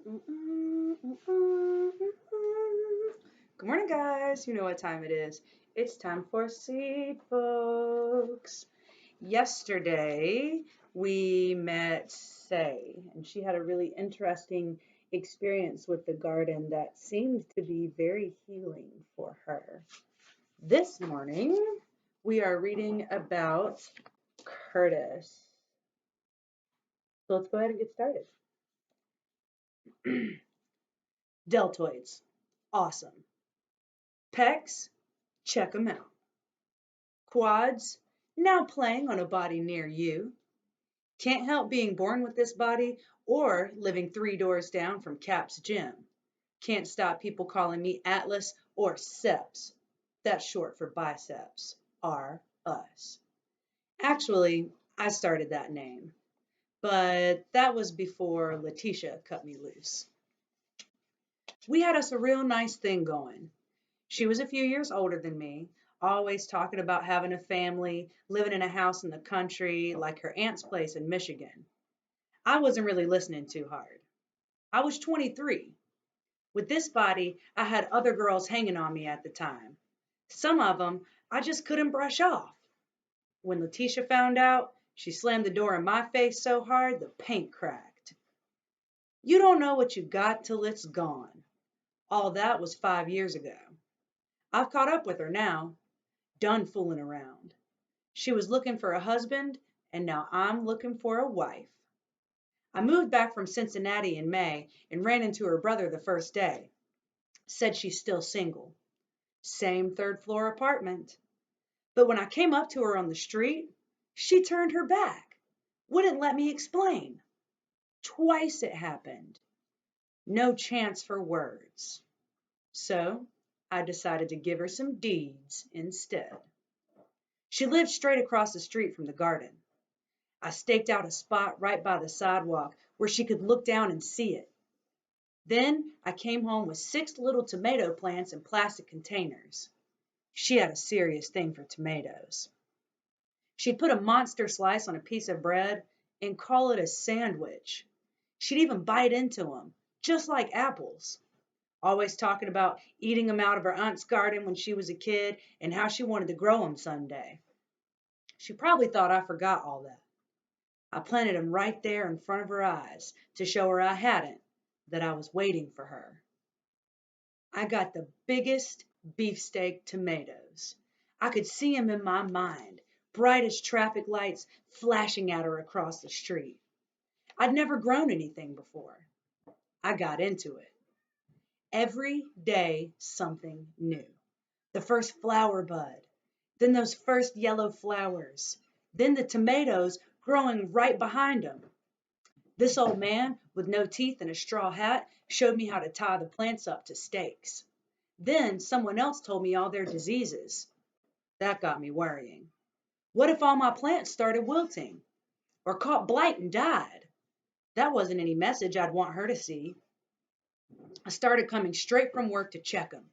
Good morning, guys. You know what time it is. It's time for Seed Folks. Yesterday, we met Say, and she had a really interesting experience with the garden that seemed to be very healing for her. This morning, we are reading about Curtis. So let's go ahead and get started. Deltoids. Awesome. Pecs. Check them out. Quads. Now playing on a body near you. Can't help being born with this body or living 3 doors down from Cap's gym. Can't stop people calling me Atlas or Seps. That's short for biceps. R us. Actually, I started that name, but that was before Letitia cut me loose. We had us a real nice thing going. She was a few years older than me, always talking about having a family, living in a house in the country, like her aunt's place in Michigan. I wasn't really listening too hard. I was 23. With this body, I had other girls hanging on me at the time. Some of them I just couldn't brush off. When Letitia found out, she slammed the door in my face so hard the paint cracked. You don't know what you got till it's gone. All that was 5 years ago. I've caught up with her now, done fooling around. She was looking for a husband, and now I'm looking for a wife. I moved back from Cincinnati in May and ran into her brother the first day. Said she's still single. Same third floor apartment. But when I came up to her on the street, she turned her back. Wouldn't let me explain. Twice it happened. No chance for words. So I decided to give her some deeds instead. She lived straight across the street from the garden. I staked out a spot right by the sidewalk where she could look down and see it. Then I came home with 6 little tomato plants in plastic containers. She had a serious thing for tomatoes. She'd put a monster slice on a piece of bread and call it a sandwich. She'd even bite into them, just like apples. Always talking about eating them out of her aunt's garden when she was a kid and how she wanted to grow them someday. She probably thought I forgot all that. I planted them right there in front of her eyes to show her I hadn't, that I was waiting for her. I got the biggest beefsteak tomatoes. I could see them in my mind, bright as traffic lights flashing at her across the street. I'd never grown anything before. I got into it. Every day, something new. The first flower bud, then those first yellow flowers, then the tomatoes growing right behind them. This old man with no teeth and a straw hat showed me how to tie the plants up to stakes. Then someone else told me all their diseases. That got me worrying. What if all my plants started wilting or caught blight and died? That wasn't any message I'd want her to see. I started coming straight from work to check them.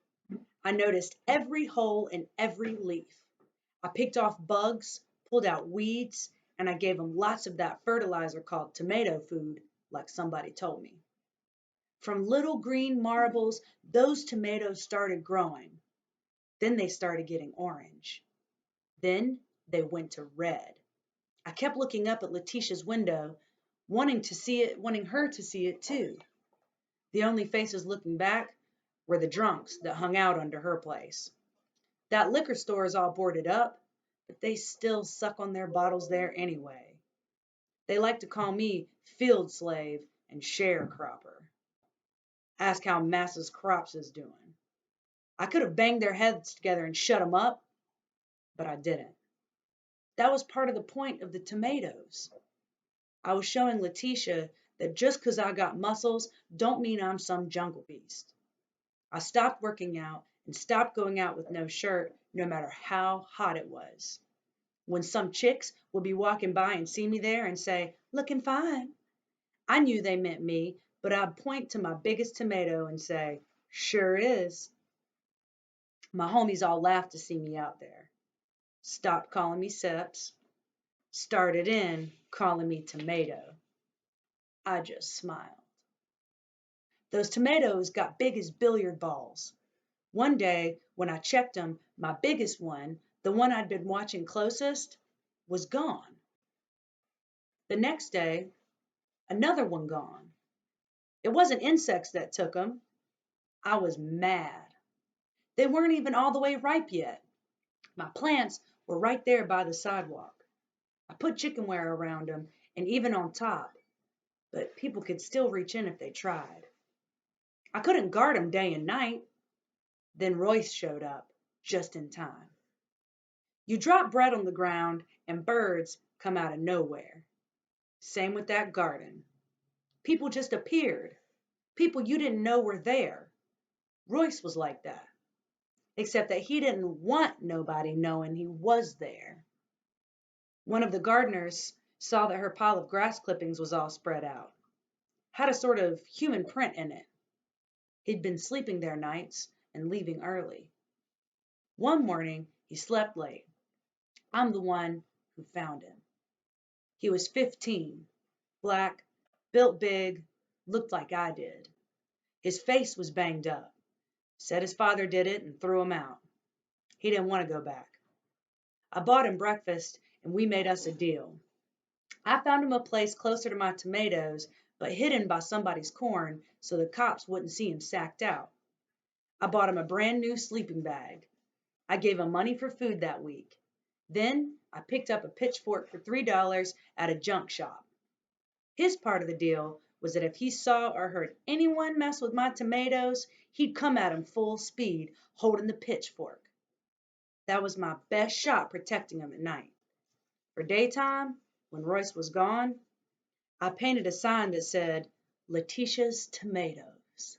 I noticed every hole in every leaf. I picked off bugs, pulled out weeds, and I gave them lots of that fertilizer called tomato food, like somebody told me. From little green marbles, those tomatoes started growing. Then they started getting orange. Then they went to red. I kept looking up at Letitia's window, wanting her to see it too. The only faces looking back were the drunks that hung out under her place. That liquor store is all boarded up, but they still suck on their bottles there anyway. They like to call me field slave and sharecropper. Ask how Massa's crops is doing. I could have banged their heads together and shut them up, but I didn't. That was part of the point of the tomatoes. I was showing Letitia that just 'cause I got muscles don't mean I'm some jungle beast. I stopped working out and stopped going out with no shirt, no matter how hot it was. When some chicks would be walking by and see me there and say, "Looking fine," I knew they meant me, but I'd point to my biggest tomato and say, "Sure is." My homies all laughed to see me out there. Stopped calling me Seps. Started in calling me Tomato. I just smiled. Those tomatoes got big as billiard balls. One day, when I checked them, my biggest one, the one I'd been watching closest, was gone. The next day, another one gone. It wasn't insects that took them. I was mad. They weren't even all the way ripe yet. My plants were right there by the sidewalk. I put chickenware around them and even on top, but people could still reach in if they tried. I couldn't guard them day and night. Then Royce showed up just in time. You drop bread on the ground and birds come out of nowhere. Same with that garden. People just appeared. People you didn't know were there. Royce was like that, except that he didn't want nobody knowing he was there. One of the gardeners saw that her pile of grass clippings was all spread out, had a sort of human print in it. He'd been sleeping there nights and leaving early. One morning, he slept late. I'm the one who found him. He was 15, black, built big, looked like I did. His face was banged up. Said his father did it and threw him out. He didn't want to go back. I bought him breakfast and we made us a deal. I found him a place closer to my tomatoes, but hidden by somebody's corn so the cops wouldn't see him sacked out. I bought him a brand new sleeping bag. I gave him money for food that week. Then I picked up a pitchfork for $3 at a junk shop. His part of the deal was that if he saw or heard anyone mess with my tomatoes, he'd come at him full speed, holding the pitchfork. That was my best shot protecting him at night. For daytime, when Royce was gone, I painted a sign that said, Letitia's Tomatoes.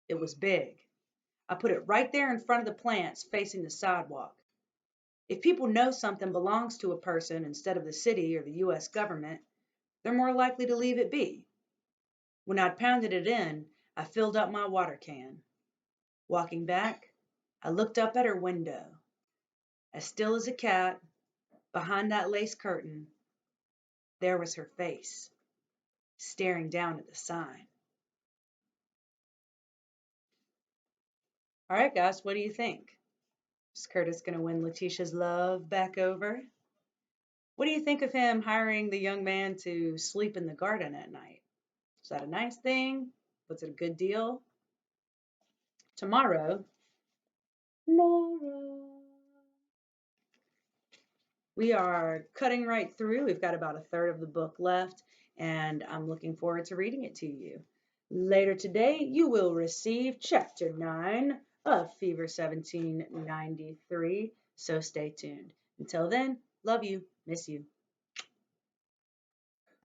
It was big. I put it right there in front of the plants facing the sidewalk. If people know something belongs to a person instead of the city or the U.S. government, they're more likely to leave it be. When I'd pounded it in, I filled up my water can. Walking back, I looked up at her window. As still as a cat, behind that lace curtain, there was her face, staring down at the sign. All right, guys, what do you think? Is Curtis going to win Letitia's love back over? What do you think of him hiring the young man to sleep in the garden at night? Is that a nice thing? Was it a good deal? Tomorrow, Nora. We are cutting right through. We've got about a third of the book left, and I'm looking forward to reading it to you. Later today, you will receive Chapter 9 of Fever 1793, so stay tuned. Until then, love you, miss you.